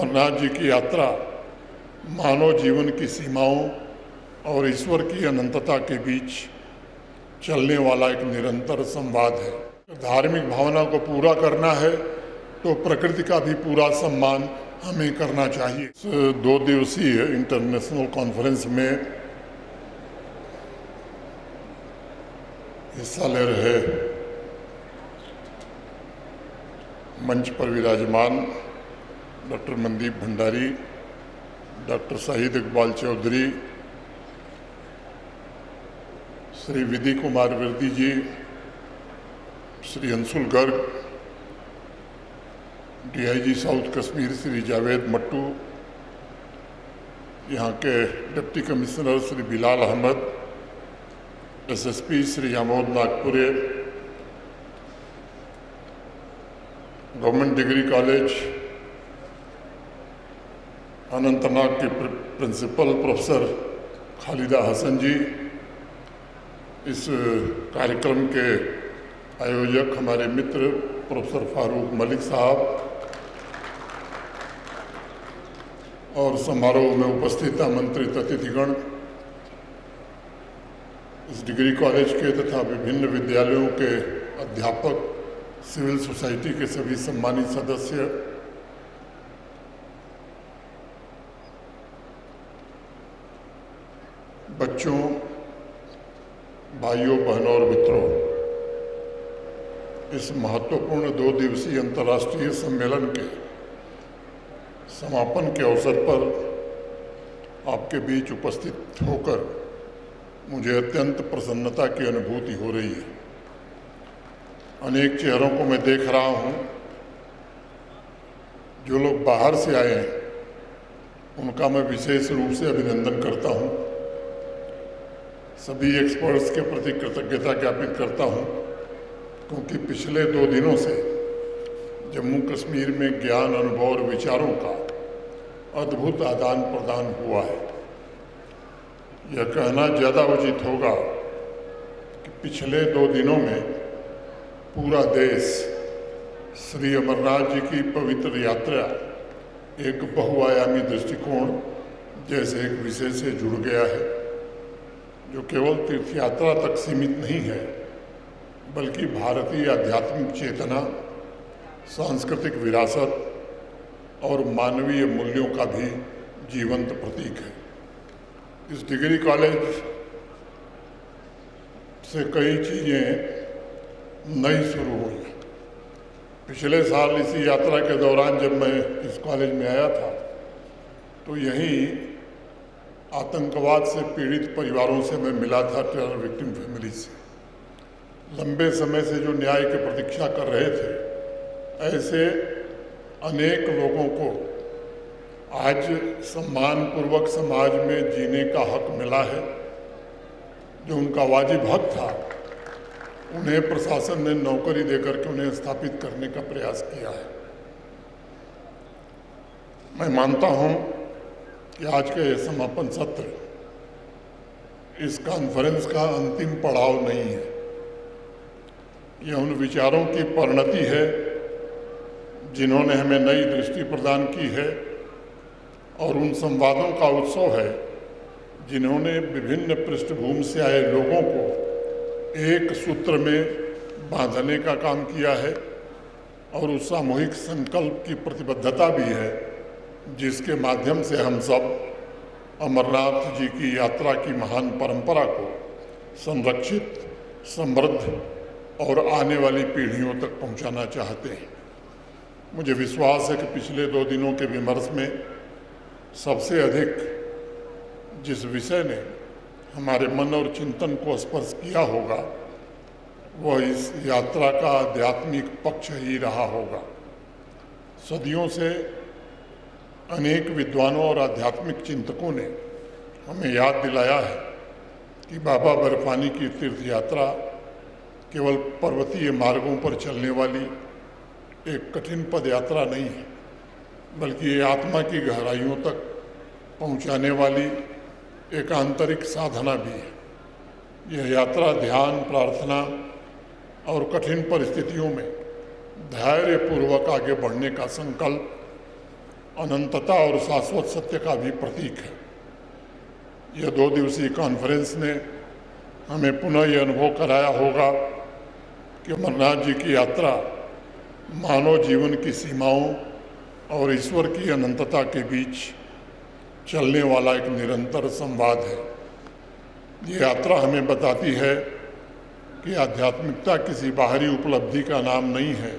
अमरनाथ जी की यात्रा मानव जीवन की सीमाओं और ईश्वर की अनंतता के बीच चलने वाला एक निरंतर संवाद है। धार्मिक भावना को पूरा करना है तो प्रकृति का भी पूरा सम्मान हमें करना चाहिए। इस 2 दिवसीय इंटरनेशनल कॉन्फ्रेंस में हिस्सा ले रहे मंच पर विराजमान doctor Mandeep Bhandari, doctor Shahid Iqbal Chaudhary, Shri Vidhi Kumar Virdi ji, Shri Anshul Garg, DIG south Kashmir Shri Javed Mattoo, यहाँ के deputy commissioner Shri Bilal Ahmad, SSP Shri Amod Nagpure, government degree college Anantnag के प्रिंसिपल प्रोफेसर खालिदा हसन जी, इस कार्यक्रम के आयोजक हमारे मित्र प्रोफेसर फारूक मलिक साहब और समारोह में उपस्थित आमंत्रित अतिथिगण, इस डिग्री कॉलेज के तथा विभिन्न विद्यालयों के अध्यापक, सिविल सोसाइटी के सभी सम्मानित सदस्य, बच्चों, भाइयों, बहनों और मित्रों, इस महत्वपूर्ण 2 दिवसीय अंतर्राष्ट्रीय सम्मेलन के समापन के अवसर पर आपके बीच उपस्थित होकर मुझे अत्यंत प्रसन्नता की अनुभूति हो रही है। अनेक चेहरों को मैं देख रहा हूँ। जो लोग बाहर से आए हैं उनका मैं विशेष रूप से अभिनंदन करता हूँ। सभी एक्सपर्ट्स के प्रति कृतज्ञता ज्ञापित करता हूँ, क्योंकि पिछले 2 दिनों से जम्मू कश्मीर में ज्ञान, अनुभव और विचारों का अद्भुत आदान प्रदान हुआ है। यह कहना ज़्यादा उचित होगा कि पिछले 2 दिनों में पूरा देश श्री अमरनाथ जी की पवित्र यात्रा एक बहुआयामी दृष्टिकोण जैसे एक विषय से जुड़ गया है, जो केवल तीर्थ यात्रा तक सीमित नहीं है, बल्कि भारतीय आध्यात्मिक चेतना, सांस्कृतिक विरासत और मानवीय मूल्यों का भी जीवंत प्रतीक है। इस डिग्री कॉलेज से कई चीज़ें नई शुरू हुई। पिछले साल इसी यात्रा के दौरान जब मैं इस कॉलेज में आया था तो यहीं आतंकवाद से पीड़ित परिवारों से मैं मिला था, टेरर विक्टिम फैमिली से। लंबे समय से जो न्याय की प्रतीक्षा कर रहे थे, ऐसे अनेक लोगों को आज सम्मानपूर्वक समाज में जीने का हक मिला है। जो उनका वाजिब हक था, उन्हें प्रशासन ने नौकरी देकर के उन्हें स्थापित करने का प्रयास किया है। मैं मानता हूं कि आज का ये समापन सत्र इस कॉन्फ्रेंस का अंतिम पड़ाव नहीं है। यह उन विचारों की परिणति है जिन्होंने हमें नई दृष्टि प्रदान की है, और उन संवादों का उत्सव है जिन्होंने विभिन्न पृष्ठभूमि से आए लोगों को एक सूत्र में बांधने का काम किया है, और उस सामूहिक संकल्प की प्रतिबद्धता भी है जिसके माध्यम से हम सब अमरनाथ जी की यात्रा की महान परंपरा को संरक्षित, समृद्ध और आने वाली पीढ़ियों तक पहुंचाना चाहते हैं। मुझे विश्वास है कि पिछले 2 दिनों के विमर्श में सबसे अधिक जिस विषय ने हमारे मन और चिंतन को स्पर्श किया होगा, वह इस यात्रा का आध्यात्मिक पक्ष ही रहा होगा। सदियों से अनेक विद्वानों और आध्यात्मिक चिंतकों ने हमें याद दिलाया है कि बाबा बर्फानी की तीर्थ यात्रा केवल पर्वतीय मार्गों पर चलने वाली एक कठिन पद यात्रा नहीं है, बल्कि ये आत्मा की गहराइयों तक पहुंचाने वाली एक आंतरिक साधना भी है। यह यात्रा ध्यान, प्रार्थना और कठिन परिस्थितियों में धैर्यपूर्वक आगे बढ़ने का संकल्प अनंतता और शाश्वत सत्य का भी प्रतीक है। यह 2 दिवसीय कॉन्फ्रेंस ने हमें पुनः यह अनुभव कराया होगा कि अमरनाथ जी की यात्रा मानव जीवन की सीमाओं और ईश्वर की अनंतता के बीच चलने वाला एक निरंतर संवाद है। ये यात्रा हमें बताती है कि आध्यात्मिकता किसी बाहरी उपलब्धि का नाम नहीं है,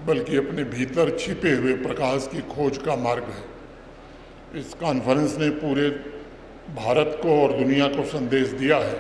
बल्कि अपने भीतर छिपे हुए प्रकाश की खोज का मार्ग है। इस कॉन्फ्रेंस ने पूरे भारत को और दुनिया को संदेश दिया है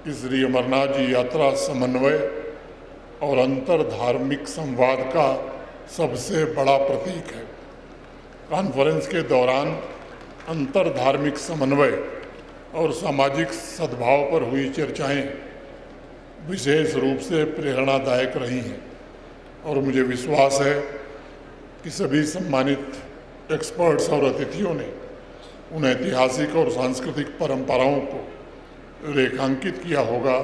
कि श्री अमरनाथ जी यात्रा समन्वय और अंतर धार्मिक संवाद का सबसे बड़ा प्रतीक है। कॉन्फ्रेंस के दौरान अंतर धार्मिक समन्वय और सामाजिक सद्भाव पर हुई चर्चाएं विशेष रूप से प्रेरणादायक रही हैं और मुझे विश्वास है कि सभी सम्मानित एक्सपर्ट्स और अतिथियों ने उन ऐतिहासिक और सांस्कृतिक परंपराओं को रेखांकित किया होगा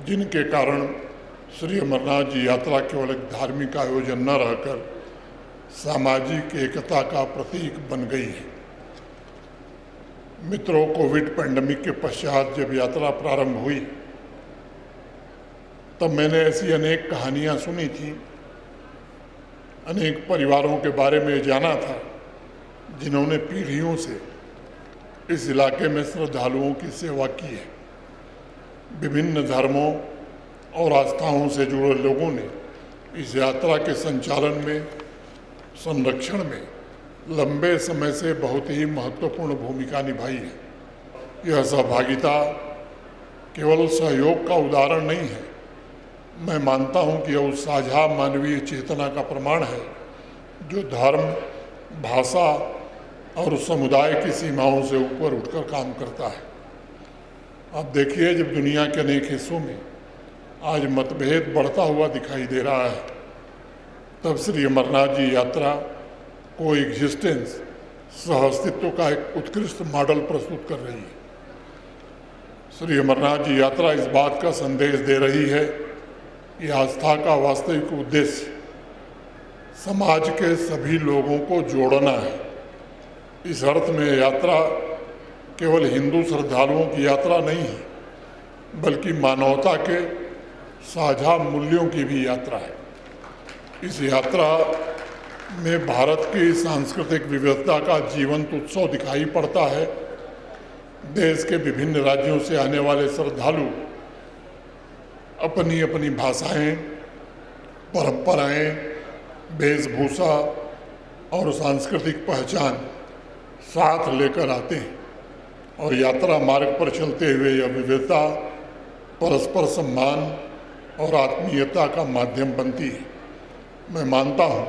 जिनके कारण श्री अमरनाथ जी यात्रा केवल एक धार्मिक आयोजन न रहकर सामाजिक एकता का प्रतीक बन गई है। मित्रों, कोविड पैंडेमिक के पश्चात जब यात्रा प्रारंभ हुई तब मैंने ऐसी अनेक कहानियां सुनी थी, अनेक परिवारों के बारे में जाना था जिन्होंने पीढ़ियों से इस इलाके में श्रद्धालुओं की सेवा की है। विभिन्न धर्मों और आस्थाओं से जुड़े लोगों ने इस यात्रा के संचालन में, संरक्षण में लंबे समय से बहुत ही महत्वपूर्ण भूमिका निभाई है। यह सहभागिता केवल सहयोग का उदाहरण नहीं है, मैं मानता हूं कि यह उस साझा मानवीय चेतना का प्रमाण है जो धर्म, भाषा और समुदाय की सीमाओं से ऊपर उठकर काम करता है। अब देखिए, जब दुनिया के अनेक हिस्सों में आज मतभेद बढ़ता हुआ दिखाई दे रहा है, तब श्री अमरनाथ जी यात्रा को एग्जिस्टेंस, सहअस्तित्व का एक उत्कृष्ट मॉडल प्रस्तुत कर रही है। श्री अमरनाथ जी यात्रा इस बात का संदेश दे रही है कि आस्था का वास्तविक उद्देश्य समाज के सभी लोगों को जोड़ना है। इस अर्थ में यात्रा केवल हिंदू श्रद्धालुओं की यात्रा नहीं है, बल्कि मानवता के साझा मूल्यों की भी यात्रा है। इस यात्रा में भारत की सांस्कृतिक विविधता का जीवंत उत्सव दिखाई पड़ता है। देश के विभिन्न राज्यों से आने वाले श्रद्धालु अपनी अपनी भाषाएं, परंपराएं, वेशभूषा और सांस्कृतिक पहचान साथ लेकर आते हैं और यात्रा मार्ग पर चलते हुए यह विविधता परस्पर सम्मान और आत्मीयता का माध्यम बनती है। मैं मानता हूँ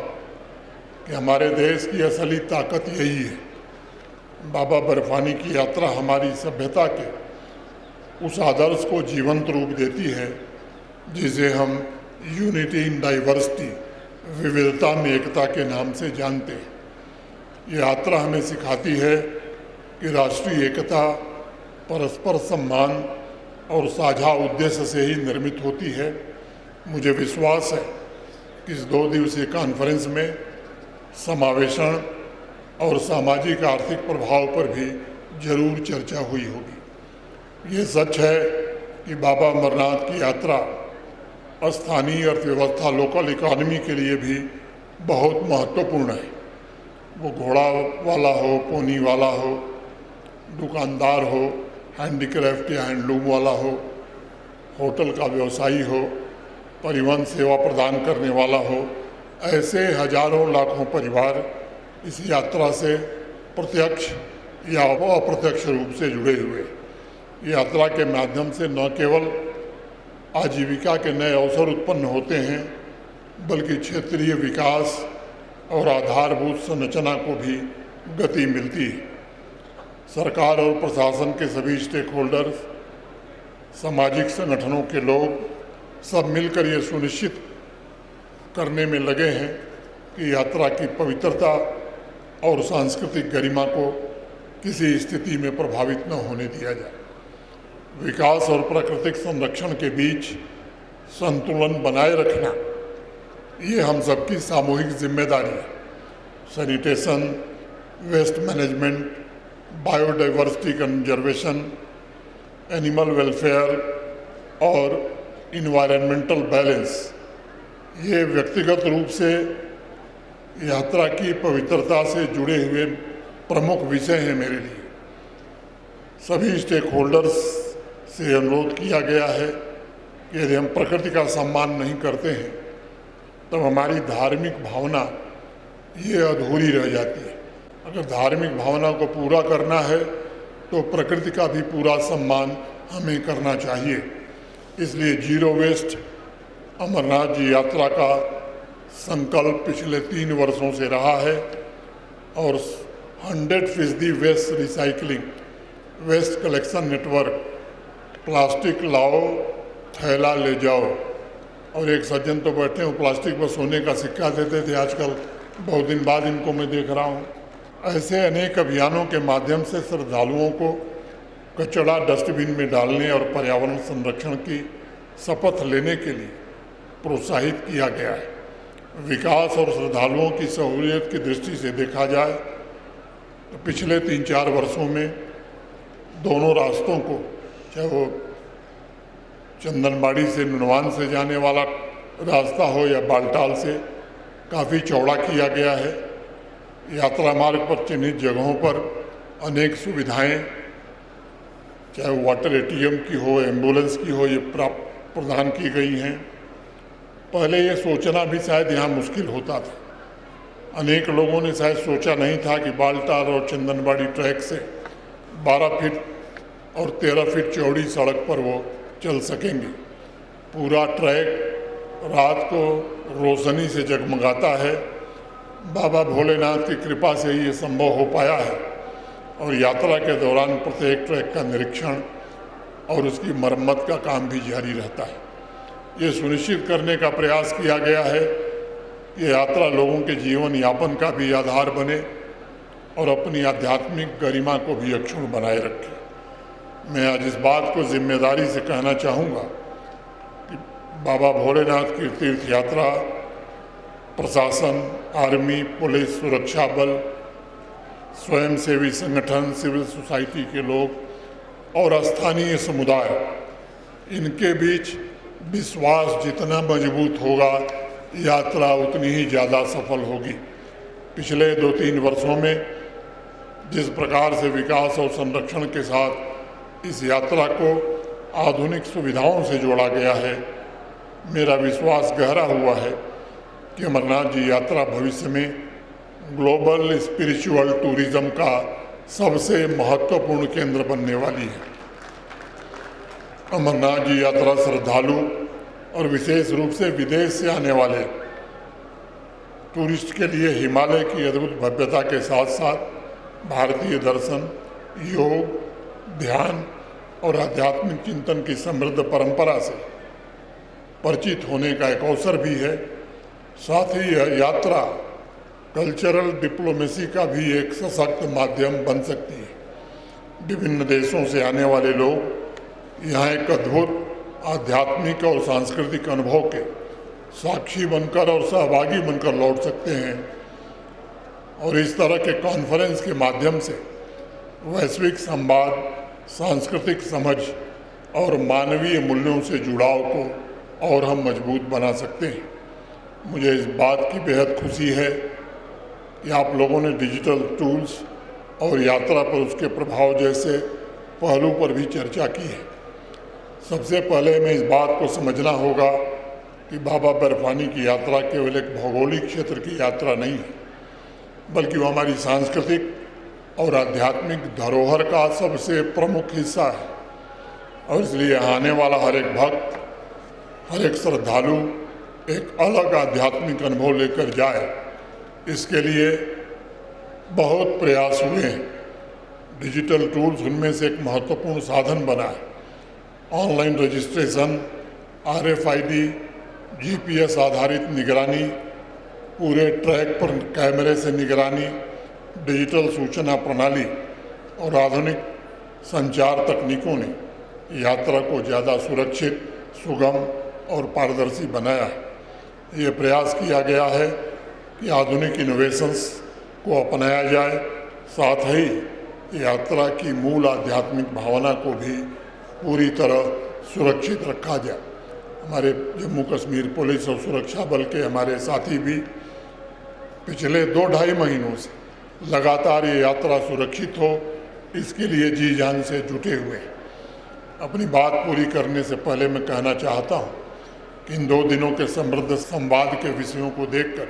कि हमारे देश की असली ताकत यही है। बाबा बर्फानी की यात्रा हमारी सभ्यता के उस आदर्श को जीवंत रूप देती है जिसे हम यूनिटी इन डाइवर्सिटी, विविधता में एकता के नाम से जानते हैं। ये यात्रा हमें सिखाती है कि राष्ट्रीय एकता परस्पर सम्मान और साझा उद्देश्य से ही निर्मित होती है। मुझे विश्वास है कि इस 2 दिवसीय कॉन्फ्रेंस में समावेशन और सामाजिक आर्थिक प्रभाव पर भी जरूर चर्चा हुई होगी। ये सच है कि बाबा अमरनाथ की यात्रा स्थानीय अर्थव्यवस्था, लोकल इकोनॉमी के लिए भी बहुत महत्वपूर्ण है। वो घोड़ा वाला हो, पोनी वाला हो, दुकानदार हो, हैंडीक्राफ्ट या हैंडलूम वाला हो, होटल का व्यवसायी हो, परिवहन सेवा प्रदान करने वाला हो, ऐसे हजारों लाखों परिवार इस यात्रा से प्रत्यक्ष या अप्रत्यक्ष रूप से जुड़े हुए। यात्रा के माध्यम से न केवल आजीविका के नए अवसर उत्पन्न होते हैं, बल्कि क्षेत्रीय विकास और आधारभूत संरचना को भी गति मिलती है। सरकार और प्रशासन के सभी स्टेक होल्डर्स, सामाजिक संगठनों के लोग सब मिलकर ये सुनिश्चित करने में लगे हैं कि यात्रा की पवित्रता और सांस्कृतिक गरिमा को किसी स्थिति में प्रभावित न होने दिया जाए। विकास और प्राकृतिक संरक्षण के बीच संतुलन बनाए रखना ये हम सबकी सामूहिक जिम्मेदारी है। Sanitation, waste management, biodiversity conservation, animal welfare और इन्वायरमेंटल बैलेंस, ये व्यक्तिगत रूप से यात्रा की पवित्रता से जुड़े हुए प्रमुख विषय हैं मेरे लिए। सभी स्टेक होल्डर्स से अनुरोध किया गया है कि यदि हम प्रकृति का सम्मान नहीं करते हैं तब हमारी धार्मिक भावना ये अधूरी रह जाती है। अगर धार्मिक भावना को पूरा करना है तो प्रकृति का भी पूरा सम्मान हमें करना चाहिए। इसलिए जीरो वेस्ट अमरनाथ जी यात्रा का संकल्प पिछले 3 वर्षों से रहा है और 100% waste recycling, waste collection network, plastic लाओ थैला ले जाओ। और एक सज्जन तो बैठे हैं, प्लास्टिक पर सोने का सिक्का देते थे, आजकल बहुत दिन बाद इनको मैं देख रहा हूँ। ऐसे अनेक अभियानों के माध्यम से श्रद्धालुओं को कचरा डस्टबिन में डालने और पर्यावरण संरक्षण की शपथ लेने के लिए प्रोत्साहित किया गया है। विकास और श्रद्धालुओं की सहूलियत की दृष्टि से देखा जाए तो पिछले 3-4 वर्षों में दोनों रास्तों को, चाहे वो चंदनबाड़ी से नुनवान से जाने वाला रास्ता हो या बालटाल से, काफ़ी चौड़ा किया गया है। यात्रा मार्ग पर चिन्हित जगहों पर अनेक सुविधाएं, चाहे वाटर एटीएम की हो, एम्बुलेंस की हो, ये प्रदान की गई हैं। पहले ये सोचना भी शायद यहाँ मुश्किल होता था। अनेक लोगों ने शायद सोचा नहीं था कि बालटाल और चंदनबाड़ी ट्रैक से 12 फीट और 13 फीट चौड़ी सड़क पर वो चल सकेंगे। पूरा ट्रैक रात को रोशनी से जगमगाता है। बाबा भोलेनाथ की कृपा से ही ये संभव हो पाया है। और यात्रा के दौरान प्रत्येक ट्रैक का निरीक्षण और उसकी मरम्मत का काम भी जारी रहता है। ये सुनिश्चित करने का प्रयास किया गया है कि यात्रा लोगों के जीवन यापन का भी आधार बने और अपनी आध्यात्मिक गरिमा को भी अक्षुण्ण बनाए रखे। मैं आज इस बात को जिम्मेदारी से कहना चाहूँगा कि बाबा भोलेनाथ की तीर्थ यात्रा प्रशासन, आर्मी, पुलिस, सुरक्षा बल, स्वयंसेवी संगठन, सिविल सोसाइटी के लोग और स्थानीय समुदाय, इनके बीच विश्वास जितना मजबूत होगा, यात्रा उतनी ही ज़्यादा सफल होगी। पिछले 2-3 वर्षों में जिस प्रकार से विकास और संरक्षण के साथ इस यात्रा को आधुनिक सुविधाओं से जोड़ा गया है, मेरा विश्वास गहरा हुआ है कि अमरनाथ जी यात्रा भविष्य में ग्लोबल स्पिरिचुअल टूरिज्म का सबसे महत्वपूर्ण केंद्र बनने वाली है। अमरनाथ जी यात्रा श्रद्धालु और विशेष रूप से विदेश से आने वाले टूरिस्ट के लिए हिमालय की अद्भुत भव्यता के साथ साथ भारतीय दर्शन, योग, ध्यान और आध्यात्मिक चिंतन की समृद्ध परंपरा से परिचित होने का एक अवसर भी है। साथ ही यह यात्रा कल्चरल डिप्लोमेसी का भी एक सशक्त माध्यम बन सकती है। विभिन्न देशों से आने वाले लोग यहाँ एक अद्भुत आध्यात्मिक और सांस्कृतिक अनुभव के साक्षी बनकर और सहभागी बनकर लौट सकते हैं। और इस तरह के कॉन्फ्रेंस के माध्यम से वैश्विक संवाद, सांस्कृतिक समझ और मानवीय मूल्यों से जुड़ाव को और हम मजबूत बना सकते हैं। मुझे इस बात की बेहद खुशी है कि आप लोगों ने डिजिटल टूल्स और यात्रा पर उसके प्रभाव जैसे पहलू पर भी चर्चा की है। सबसे पहले हमें इस बात को समझना होगा कि बाबा बर्फानी की यात्रा केवल एक भौगोलिक क्षेत्र की यात्रा नहीं है, बल्कि वो हमारी सांस्कृतिक और आध्यात्मिक धरोहर का सबसे प्रमुख हिस्सा है। और इसलिए आने वाला हर एक भक्त, हर एक श्रद्धालु एक अलग आध्यात्मिक अनुभव लेकर जाए, इसके लिए बहुत प्रयास हुए हैं। डिजिटल टूल्स उनमें से एक महत्वपूर्ण साधन बना है। ऑनलाइन रजिस्ट्रेशन, RFID, GPS आधारित निगरानी, पूरे ट्रैक पर कैमरे से निगरानी, डिजिटल सूचना प्रणाली और आधुनिक संचार तकनीकों ने यात्रा को ज़्यादा सुरक्षित, सुगम और पारदर्शी बनाया है। ये प्रयास किया गया है कि आधुनिक इनोवेशंस को अपनाया जाए, साथ ही यात्रा की मूल आध्यात्मिक भावना को भी पूरी तरह सुरक्षित रखा जाए। हमारे जम्मू कश्मीर पुलिस और सुरक्षा बल के हमारे साथी भी पिछले 2-2.5 महीनों से लगातार ये यात्रा सुरक्षित हो, इसके लिए जी जान से जुटे हुए हैं। अपनी बात पूरी करने से पहले मैं कहना चाहता हूँ कि इन 2 दिनों के समृद्ध संवाद के विषयों को देखकर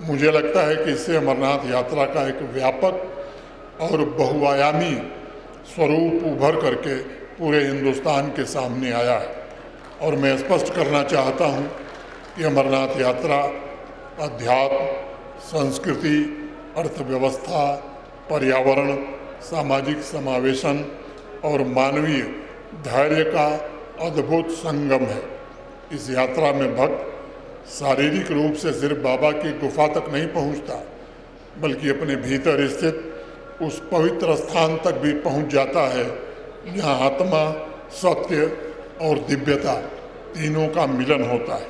मुझे लगता है कि इससे अमरनाथ यात्रा का एक व्यापक और बहुआयामी स्वरूप उभर करके पूरे हिंदुस्तान के सामने आया है। और मैं स्पष्ट करना चाहता हूँ कि अमरनाथ यात्रा अध्यात्म, संस्कृति, अर्थव्यवस्था, पर्यावरण, सामाजिक समावेशन और मानवीय धैर्य का अद्भुत संगम है। इस यात्रा में भक्त शारीरिक रूप से सिर्फ बाबा की गुफा तक नहीं पहुंचता, बल्कि अपने भीतर स्थित उस पवित्र स्थान तक भी पहुंच जाता है जहां आत्मा, सत्य और दिव्यता तीनों का मिलन होता है।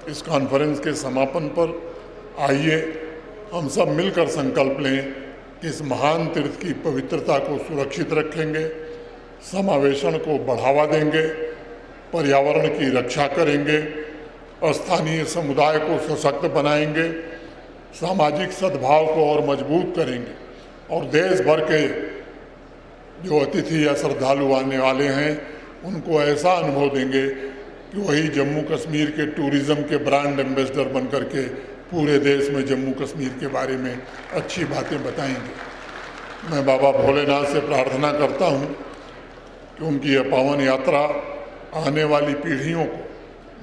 इस कॉन्फ्रेंस के समापन पर आइए हम सब मिलकर संकल्प लें कि इस महान तीर्थ की पवित्रता को सुरक्षित रखेंगे, समावेशन को बढ़ावा देंगे, पर्यावरण की रक्षा करेंगे, स्थानीय समुदाय को सशक्त बनाएंगे, सामाजिक सद्भाव को और मजबूत करेंगे और देश भर के जो अतिथि या श्रद्धालु आने वाले हैं उनको ऐसा अनुभव देंगे कि वही जम्मू कश्मीर के टूरिज़्म के ब्रांड एम्बेसडर बन करके पूरे देश में जम्मू कश्मीर के बारे में अच्छी बातें बताएंगे। मैं बाबा भोलेनाथ से प्रार्थना करता हूँ कि उनकी यह पावन यात्रा आने वाली पीढ़ियों को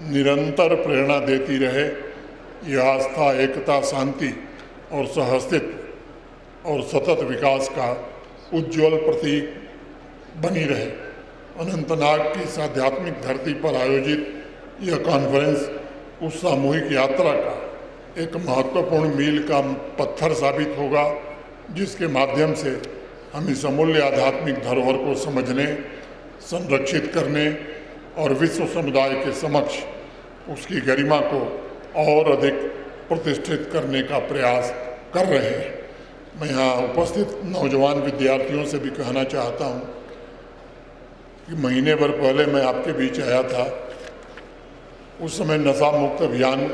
निरंतर प्रेरणा देती रहे। यह आस्था, एकता, शांति और सहअस्तित्व और सतत विकास का उज्ज्वल प्रतीक बनी रहे। अनंतनाग की इस आध्यात्मिक धरती पर आयोजित यह कॉन्फ्रेंस उस सामूहिक यात्रा का एक महत्वपूर्ण मील का पत्थर साबित होगा, जिसके माध्यम से हम इस अमूल्य आध्यात्मिक धरोहर को समझने, संरक्षित करने और विश्व समुदाय के समक्ष उसकी गरिमा को और अधिक प्रतिष्ठित करने का प्रयास कर रहे हैं। मैं यहाँ उपस्थित नौजवान विद्यार्थियों से भी कहना चाहता हूँ कि महीने भर पहले मैं आपके बीच आया था। उस समय नशा मुक्त अभियान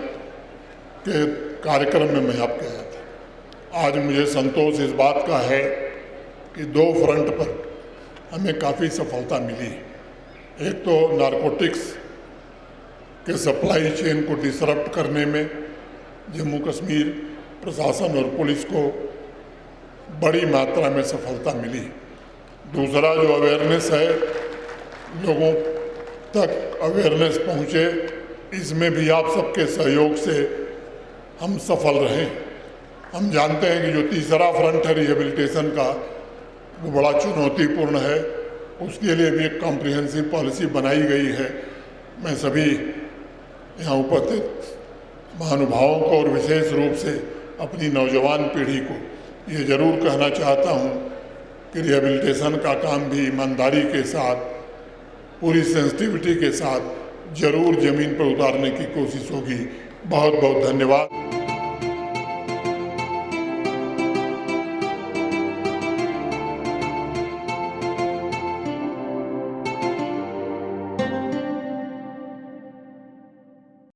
के कार्यक्रम में मैं आपके आया था। आज मुझे संतोष इस बात का है कि 2 फ्रंट पर हमें काफ़ी सफलता मिली है। एक तो नारकोटिक्स के सप्लाई चेन को डिसरप्ट करने में जम्मू कश्मीर प्रशासन और पुलिस को बड़ी मात्रा में सफलता मिली। दूसरा जो अवेयरनेस है, लोगों तक अवेयरनेस पहुँचे, इसमें भी आप सबके सहयोग से हम सफल रहे। हम जानते हैं कि जो तीसरा फ्रंट है रिहेबिलिटेशन का, वो बड़ा चुनौतीपूर्ण है। उसके लिए भी एक कॉम्प्रिहेंसिव पॉलिसी बनाई गई है। मैं सभी यहाँ उपस्थित महानुभावों को और विशेष रूप से अपनी नौजवान पीढ़ी को ये ज़रूर कहना चाहता हूँ कि रिहेबिलिटेशन का काम भी ईमानदारी के साथ, पूरी सेंसिटिविटी के साथ ज़रूर ज़मीन पर उतारने की कोशिश होगी। बहुत बहुत धन्यवाद।